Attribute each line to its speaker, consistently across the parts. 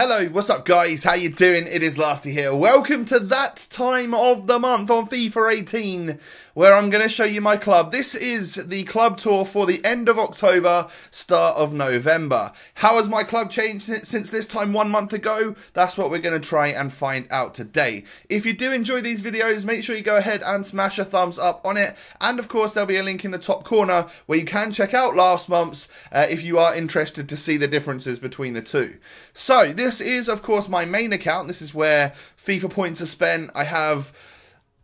Speaker 1: Hello, what's up guys? How you doing? It is Lasty here. Welcome to that time of the month on FIFA 18 where I'm going to show you my club. This is the club tour for the end of October, start of November. How has my club changed since this time 1 month ago? That's what we're going to try and find out today. If you do enjoy these videos, make sure you go ahead and smash a thumbs up on it. And of course, there'll be a link in the top corner where you can check out last month's if you are interested to see the differences between the two. So this is, of course, my main account. This is where FIFA points are spent. I have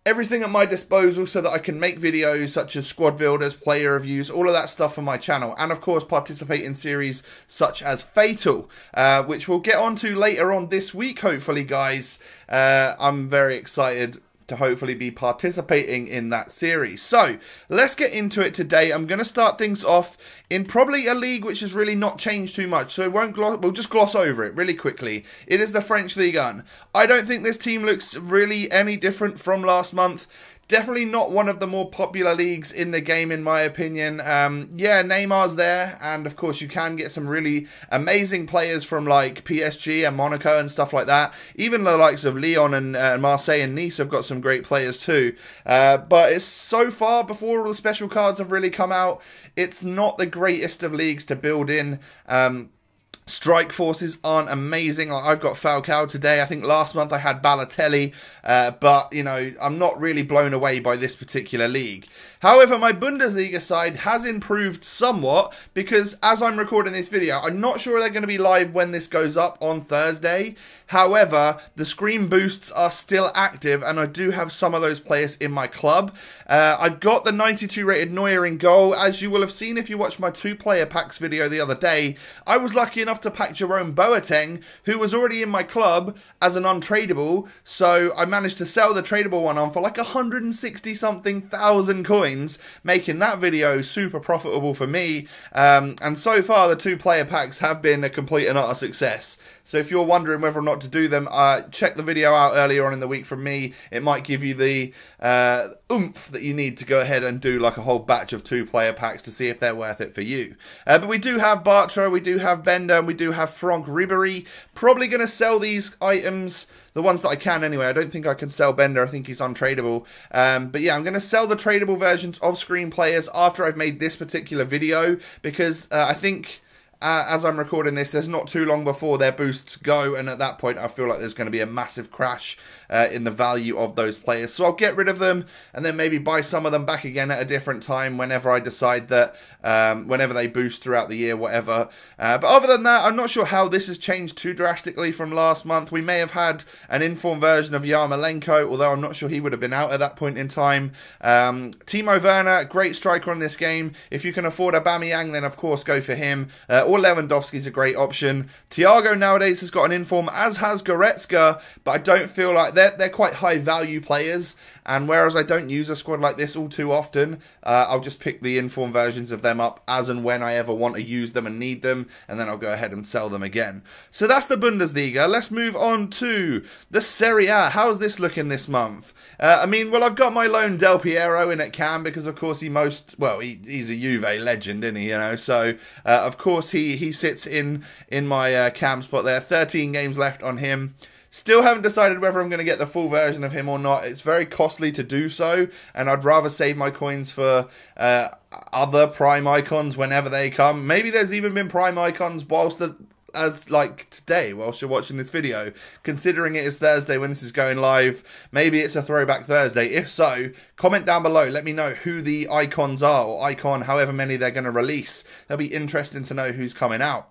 Speaker 1: everything at my disposal so that I can make videos such as squad builders, player reviews, all of that stuff for my channel. And of course, participate in series such as Fatal, which we'll get onto later on this week, hopefully, guys. I'm very excited to hopefully be participating in that series. So let's get into it today. I'm going to start things off in probably a league which has really not changed too much, so we'll just gloss over it really quickly. It is the French Ligue 1. I don't think this team looks really any different from last month. Definitely not one of the more popular leagues in the game, in my opinion. Yeah, Neymar's there, and of course you can get some really amazing players from like PSG and Monaco and stuff like that. Even the likes of Lyon and Marseille and Nice have got some great players too. But it's so far, before all the special cards have really come out, it's not the greatest of leagues to build in. Strike forces aren't amazing. I've got Falcao today. I think last month I had Balotelli, but you know, I'm not really blown away by this particular league. However, my Bundesliga side has improved somewhat because as I'm recording this video, I'm not sure they're going to be live when this goes up on Thursday. However, the screen boosts are still active and I do have some of those players in my club. I've got the 92 rated Neuer in goal. As you will have seen if you watched my 2-player packs video the other day, I was lucky enough to pack Jerome Boateng, who was already in my club as an untradeable. So I managed to sell the tradable one on for like 160 something thousand coins, making that video super profitable for me. And so far the 2-player packs have been a complete and utter success. So if you're wondering whether or not to do them, check the video out earlier on in the week from me. It might give you the oomph that you need to go ahead and do like a whole batch of 2-player packs to see if they're worth it for you. But we do have Bartra, we do have Bender, and we do have Franck Ribéry. Probably going to sell these items, the ones that I can anyway. I don't think I can sell Bender. I think he's untradeable. But yeah, I'm going to sell the tradable versions of screen players after I've made this particular video because I think as I'm recording this, there's not too long before their boosts go, and at that point I feel like there's going to be a massive crash in the value of those players. So I'll get rid of them and then maybe buy some of them back again at a different time whenever I decide that, whenever they boost throughout the year, whatever. But other than that, I'm not sure how this has changed too drastically from last month. We may have had an informed version of Yarmolenko, although I'm not sure he would have been out at that point in time. Timo Werner, great striker on this game. If you can afford Aubameyang, then of course go for him. Or Lewandowski's a great option. Thiago nowadays has got an inform, as has Goretzka, but I don't feel like they're quite high value players. And whereas I don't use a squad like this all too often, I'll just pick the inform versions of them up as and when I ever want to use them and need them, and then I'll go ahead and sell them again. So that's the Bundesliga. Let's move on to the Serie A. How's this looking this month? I mean, well, I've got my lone Del Piero in at cam because, of course, he's a Juve legend, isn't he? You know, so of course he sits in my cam spot there. 13 games left on him. Still haven't decided whether I'm going to get the full version of him or not. It's very costly to do so, and I'd rather save my coins for other prime icons whenever they come. Maybe there's even been prime icons as like today whilst you're watching this video. Considering it is Thursday when this is going live, maybe it's a throwback Thursday. If so, comment down below. Let me know who the icons are, or icon, however many they're going to release. It'll be interesting to know who's coming out.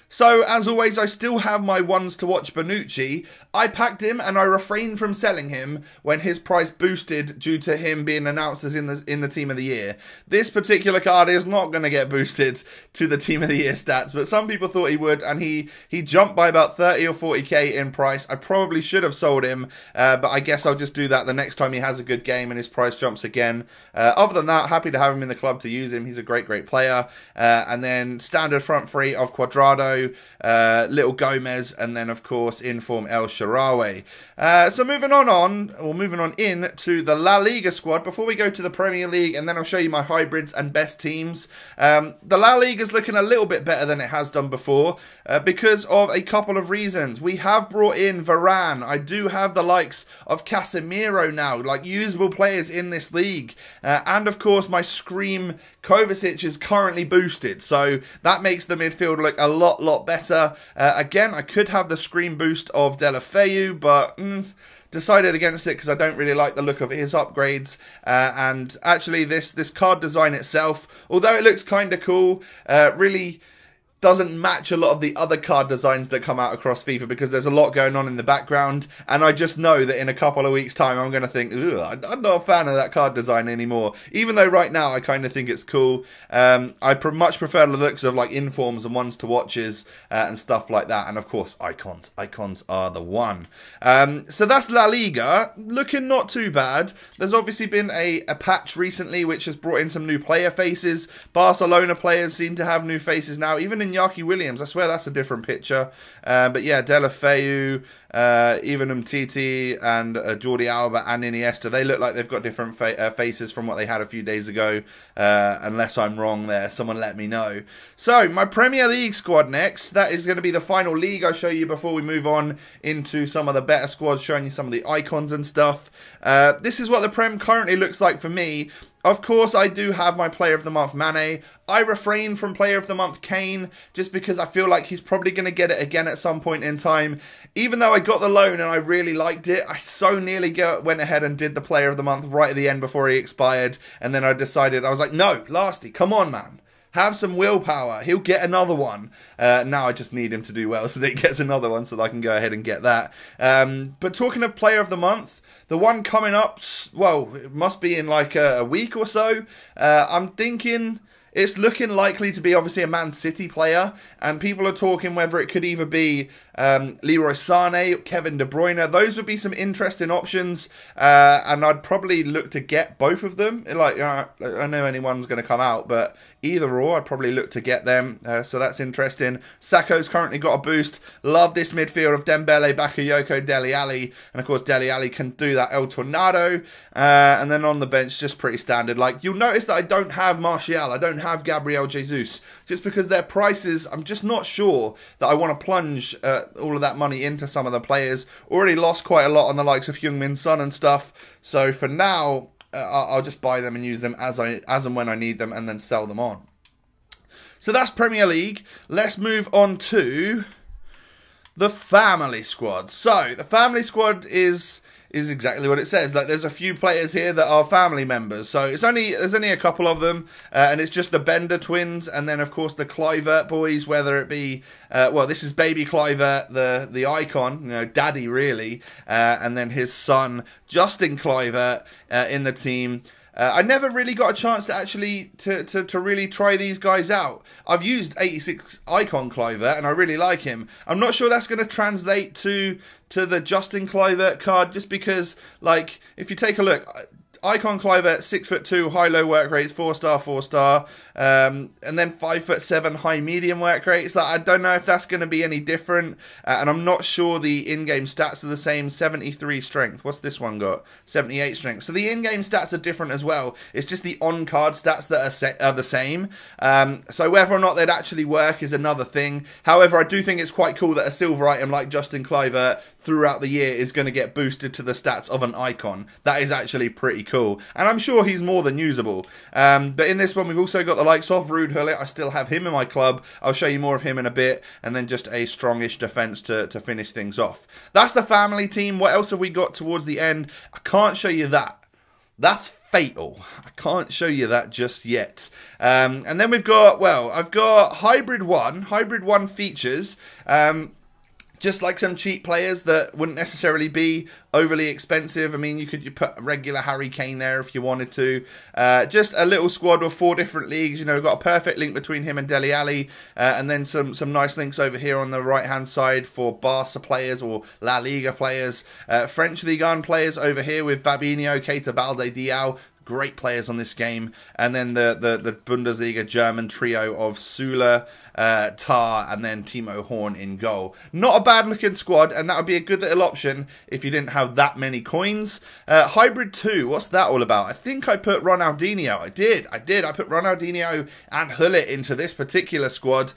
Speaker 1: So, as always, I still have my ones to watch Bonucci. I packed him and I refrained from selling him when his price boosted due to him being announced as in the Team of the Year. This particular card is not going to get boosted to the Team of the Year stats, but some people thought he would, and he jumped by about 30 or 40k in price. I probably should have sold him, but I guess I'll just do that the next time he has a good game and his price jumps again. Other than that, happy to have him in the club to use him. He's a great player. And then standard front three of Quadrado. Asensio, Little Gomez, and then of course in form El Shaarawy. So moving on in to the La Liga squad before we go to the Premier League, and then I'll show you my hybrids and best teams. The La Liga is looking a little bit better than it has done before because of a couple of reasons. We have brought in Varane. I do have the likes of Casemiro now, like usable players in this league, and of course my Scream Kovacic is currently boosted, so that makes the midfield look a lot better. Again, I could have the Scream boost of Deulofeu, but decided against it because I don't really like the look of his upgrades. And actually this card design itself, although it looks kind of cool, really doesn't match a lot of the other card designs that come out across FIFA because there's a lot going on in the background, and I just know that in a couple of weeks time I'm going to think, ugh, I'm not a fan of that card design anymore, even though right now I kind of think it's cool. I much prefer the looks of like informs and ones to watches and stuff like that, and of course icons are the one. So that's La Liga, looking not too bad. There's obviously been a patch recently which has brought in some new player faces. Barcelona players seem to have new faces now, even in Iñaki Williams. I swear that's a different picture. But yeah, Deulofeu, even Umtiti and Jordi Alba and Iniesta, they look like they've got different faces from what they had a few days ago. Unless I'm wrong there, someone let me know. So, my Premier League squad next. That is going to be the final league I'll show you before we move on into some of the better squads, showing you some of the icons and stuff. This is what the Prem currently looks like for me. Of course, I do have my Player of the Month, Mane. I refrain from Player of the Month, Kane, just because I feel like he's probably going to get it again at some point in time. Even though I got the loan and I really liked it, I so nearly went ahead and did the Player of the Month right at the end before he expired. And then I decided, I was like, no, Lasty, come on, man. Have some willpower. He'll get another one. Now I just need him to do well so that he gets another one so that I can go ahead and get that. But talking of Player of the Month, the one coming up, well, it must be in like a week or so. I'm thinking it's looking likely to be obviously a Man City player, and people are talking whether it could either be Leroy Sané, Kevin De Bruyne. Those would be some interesting options, and I'd probably look to get both of them. Like, I know anyone's going to come out, but either or, I'd probably look to get them. So that's interesting. Sakho's currently got a boost. Love this midfield of Dembele, Bakayoko, Dele Alli, and of course Dele Alli can do that El Tornado. And then on the bench, just pretty standard. Like, you'll notice that I don't have Martial, I don't have Gabriel Jesus, just because their prices, I'm just not sure that I want to plunge all of that money into some of the players. Already lost quite a lot on the likes of Heung-min Son and stuff. So for now, I'll just buy them and use them as and when I need them, and then sell them on. So that's Premier League. Let's move on to the family squad. So the family squad is exactly what it says. Like, there's a few players here that are family members. So there's only a couple of them, and it's just the Bender twins, and then of course the Kluivert boys. Whether it be well, this is baby Kluivert, the icon, you know, daddy really, and then his son Justin Kluivert in the team. I never really got a chance to actually to really try these guys out. I've used 86 Icon Kluivert and I really like him. I'm not sure that's going to translate to the Justin Kluivert card, just because, like, if you take a look, Icon Kluivert, 6'2", high-low work rates, 4-star, 4-star, and then 5'7", high-medium work rates. Like, I don't know if that's going to be any different, and I'm not sure the in-game stats are the same. 73 strength. What's this one got? 78 strength. So the in-game stats are different as well. It's just the on-card stats that are the same. So whether or not they'd actually work is another thing. However, I do think it's quite cool that a silver item like Justin Kluivert throughout the year is going to get boosted to the stats of an icon. That is actually pretty cool. And I'm sure he's more than usable. But in this one, we've also got the likes of Ruud Gullit. I still have him in my club. I'll show you more of him in a bit. And then just a strongish defense to finish things off. That's the family team. What else have we got towards the end? I can't show you that. That's fatal. I can't show you that just yet. And then we've got, well, I've got Hybrid 1. Hybrid 1 features. Just like some cheap players that wouldn't necessarily be overly expensive. I mean, you put regular Harry Kane there if you wanted to. Just a little squad with 4 different leagues. You know, we've got a perfect link between him and Dele Alli. And then some nice links over here on the right-hand side for Barca players or La Liga players. French Ligue 1 players over here with Fabinho, Keita, Balde, Diao. Great players on this game. And then the Bundesliga German trio of Süle, Tar, and then Timo Horn in goal. Not a bad looking squad, and that would be a good little option if you didn't have that many coins. Hybrid 2, what's that all about? I think I put Ronaldinho. I did. I put Ronaldinho and Gullit into this particular squad.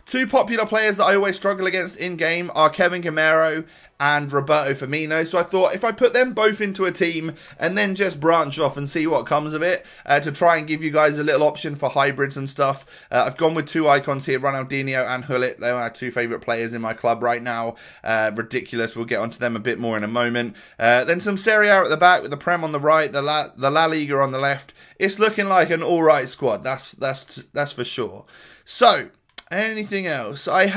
Speaker 1: Two popular players that I always struggle against in-game are Kevin Gamero and Roberto Firmino. So I thought if I put them both into a team and then just branch off and see what comes of it, to try and give you guys a little option for hybrids and stuff. I've gone with two icons here, Ronaldinho and Gullit. They're my two favourite players in my club right now. Ridiculous. We'll get onto them a bit more in a moment. Then some Serie A at the back with the Prem on the right, the La Liga on the left. It's looking like an alright squad. That's for sure. So, anything else? I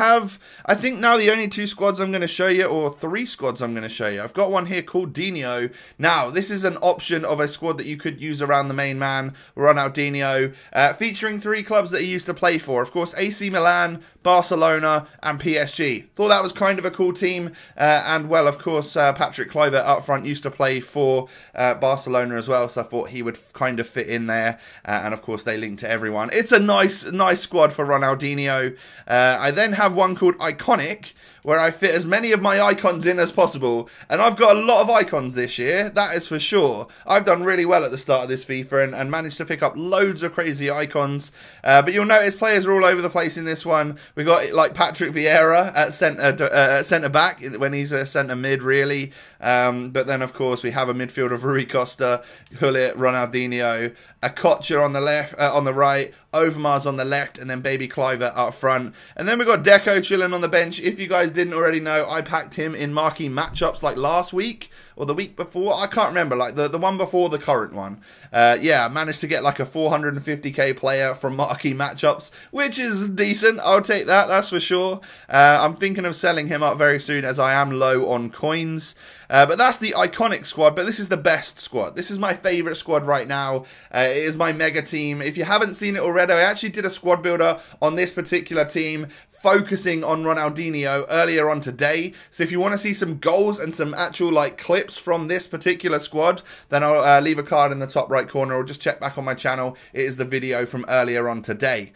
Speaker 1: think now the only two squads I'm going to show you, or three squads I'm going to show you. I've got one here called DINO. Now, this is an option of a squad that you could use around the main man, Ronaldinho, featuring three clubs that he used to play for. Of course, AC Milan, Barcelona, and PSG. Thought that was kind of a cool team. And, well, of course, Patrick Kluivert up front used to play for Barcelona as well, so I thought he would kind of fit in there. And, of course, they link to everyone. It's a nice squad for Ronaldinho. I then have one called Iconic, where I fit as many of my icons in as possible. And I've got a lot of icons this year, that is for sure. I've done really well at the start of this FIFA and managed to pick up loads of crazy icons. But you'll notice players are all over the place in this one. We got like Patrick Vieira at centre back when he's a centre mid, really. But then, of course, we have a midfield of Rui Costa, Gullit, Ronaldinho, Akocha on the left, on the right, Overmars on the left, and then Baby Kluivert up front. And then we've got Deco chilling on the bench. If you guys didn't already know, I packed him in marquee matchups like last week or the week before. I can't remember, like the one before the current one. Yeah, I managed to get like a 450k player from marquee matchups, which is decent. I'll take that, that's for sure. I'm thinking of selling him up very soon as I am low on coins. But that's the Iconic squad, but this is the best squad. This is my favourite squad right now. It is my mega team. If you haven't seen it already, I actually did a squad builder on this particular team, focusing on Ronaldinho earlier on today. So if you want to see some goals and some actual like clips from this particular squad, then I'll leave a card in the top right corner, or just check back on my channel. It is the video from earlier on today.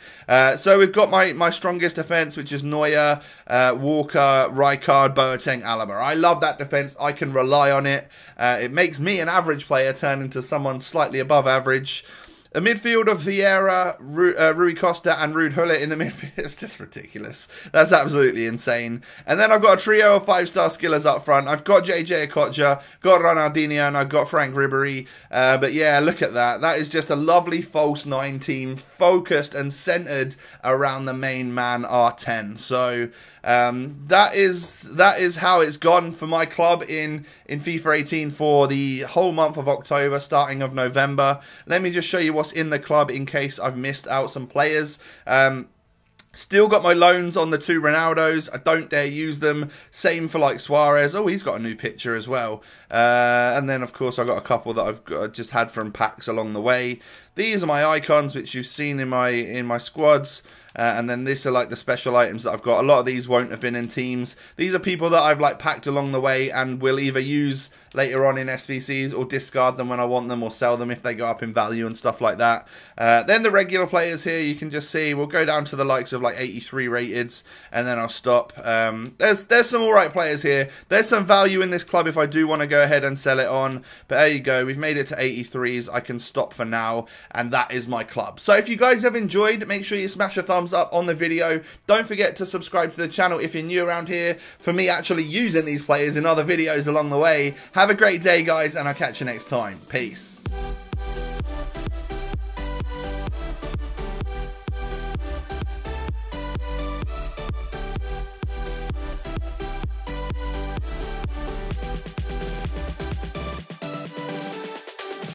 Speaker 1: So we've got my strongest defence, which is Neuer, Walker, Rijkaard, Boateng, Alaba. I love that defence. I can rely on it. It makes me an average player turn into someone slightly above average. A midfield of Vieira, Rui Costa, and Ruud Gullit in the midfield. It's just ridiculous. That's absolutely insane. And then I've got a trio of 5-star skillers up front. I've got JJ Okocha, got Ronaldinho, and I've got Frank Ribery. But yeah, look at that. That is just a lovely false 9 team, focused and centered around the main man R10. So that is how it's gone for my club in FIFA 18 for the whole month of October, starting of November. Let me just show you what's in the club in case I've missed out some players. Still got my loans on the 2 Ronaldos. I don't dare use them. Same for like Suarez. Oh, he's got a new picture as well. And then, of course, I've got a couple that I've just had from packs along the way. These are my icons, which you've seen in my squads. And then these are like the special items that I've got. A lot of these won't have been in teams. These are people that I've like packed along the way and will either use later on in SVCs or discard them when I want them, or sell them if they go up in value and stuff like that. Then the regular players here, you can just see, we'll go down to the likes of like 83 rateds, and then I'll stop. There's some alright players here. There's some value in this club if I do want to go ahead and sell it on. But there you go, we've made it to 83s. I can stop for now, and that is my club. So if you guys have enjoyed, make sure you smash a thumbs up on the video. Don't forget to subscribe to the channel if you're new around here, for me actually using these players in other videos along the way. Have a great day, guys, and I'll catch you next time. Peace.